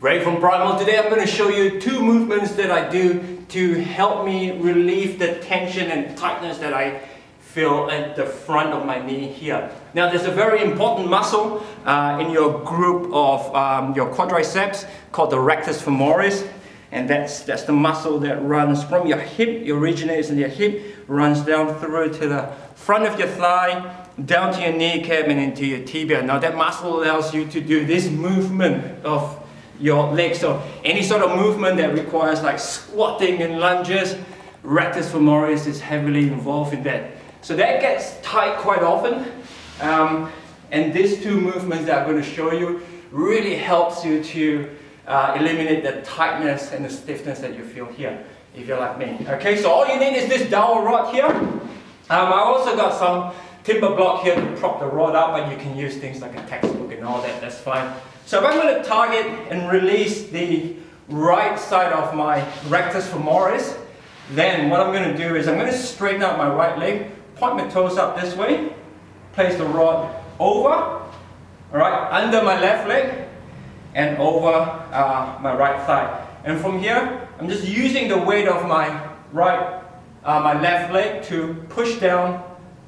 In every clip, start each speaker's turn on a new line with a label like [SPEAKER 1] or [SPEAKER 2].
[SPEAKER 1] Ray from Primal. Today I'm going to show you two movements that I do to help me relieve the tension and tightness that I feel at the front of my knee here. Now there's a very important muscle in your group of your quadriceps called the Rectus Femoris, and that's the muscle that runs from your hip, it originates in your hip, runs down through to the front of your thigh, down to your kneecap and into your tibia. Now that muscle allows you to do this movement of your legs, so any sort of movement that requires like squatting and lunges, Rectus Femoris is heavily involved in that. So that gets tight quite often, and these two movements that I'm going to show you really helps you to eliminate the tightness and the stiffness that you feel here, if you're like me. Okay, so all you need is this dowel rod here. I also got some timber block here to prop the rod up, but you can use things like a textbook and all that, that's fine. So if I'm going to target and release the right side of my Rectus Femoris, then what I'm going to do is I'm going to straighten out my right leg, point my toes up this way, place the rod over, alright, under my left leg, and over my right thigh. And from here, I'm just using the weight of my my left leg to push down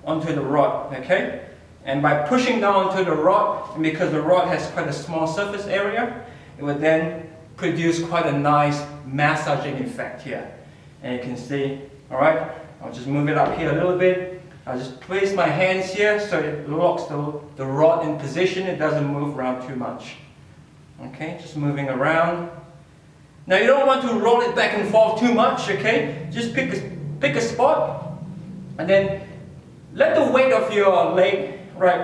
[SPEAKER 1] onto the rod, okay? And by pushing down onto the rod, and because the rod has quite a small surface area, it would then produce quite a nice massaging effect here. And you can see, alright, I'll just move it up here a little bit. I'll just place my hands here so it locks the rod in position, it doesn't move around too much. Okay, just moving around. Now you don't want to roll it back and forth too much, okay? Just pick a spot and then let the weight of your leg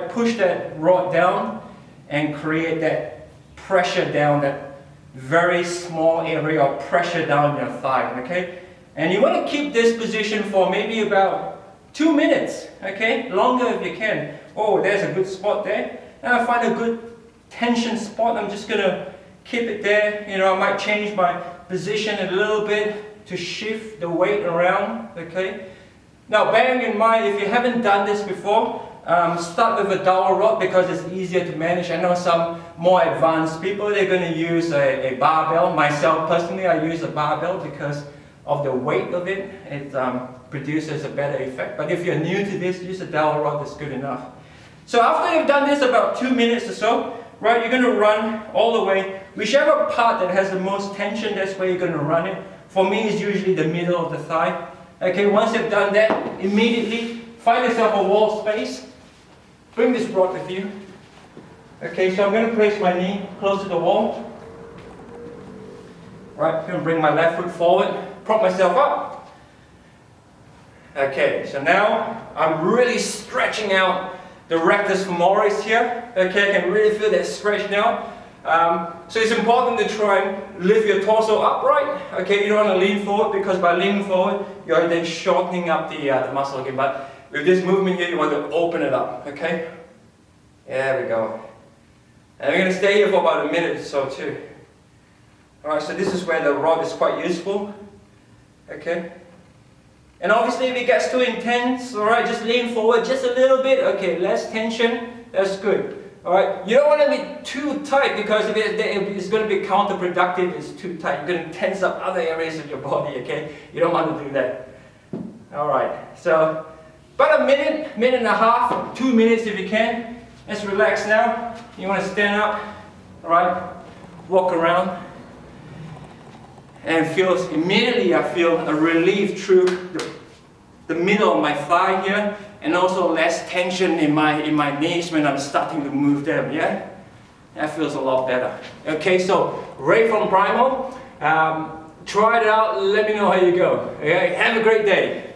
[SPEAKER 1] push that rod down and create that pressure down, that very small area of pressure down your thigh, okay? And you want to keep this position for maybe about 2 minutes, okay? Longer if you can. Oh, there's a good spot there. Now I find a good tension spot. I'm just going to keep it there. You know, I might change my position a little bit to shift the weight around, okay? Now bearing in mind, if you haven't done this before, start with a dowel rod because it's easier to manage. I know some more advanced people, they're going to use a barbell. Myself personally, I use a barbell because of the weight of it. It produces a better effect. But if you're new to this, use a dowel rod, that's good enough. So after you've done this about 2 minutes or so, right, you're going to run all the way. Whichever part that has the most tension, that's where you're going to run it. For me, it's usually the middle of the thigh. Okay, once you've done that, immediately find yourself a wall space. Bring this rod with you. Okay, so I'm going to place my knee close to the wall. Right, I'm going to bring my left foot forward, prop myself up. Okay, so now I'm really stretching out the Rectus Femoris here. Okay, I can really feel that stretch now. So it's important to try and lift your torso upright. Okay, you don't want to lean forward because by leaning forward, you're then shortening up the muscle again. But with this movement here, you want to open it up. Okay, there we go. And we're going to stay here for about a minute or so too. Alright, so this is where the rod is quite useful. Okay. And obviously if it gets too intense, alright, just lean forward just a little bit. Okay, less tension, that's good. Alright, you don't want to be too tight because if it's going to be counterproductive, it's too tight. You're going to tense up other areas of your body, okay? You don't want to do that. Alright, so about a minute, minute and a half, 2 minutes if you can. Let's relax now. You want to stand up, alright, walk around. And immediately I feel a relief through the middle of my thigh here, and also less tension in my knees when I'm starting to move them, yeah? That feels a lot better. Okay, so Ray from Primal, try it out, let me know how you go. Okay, have a great day.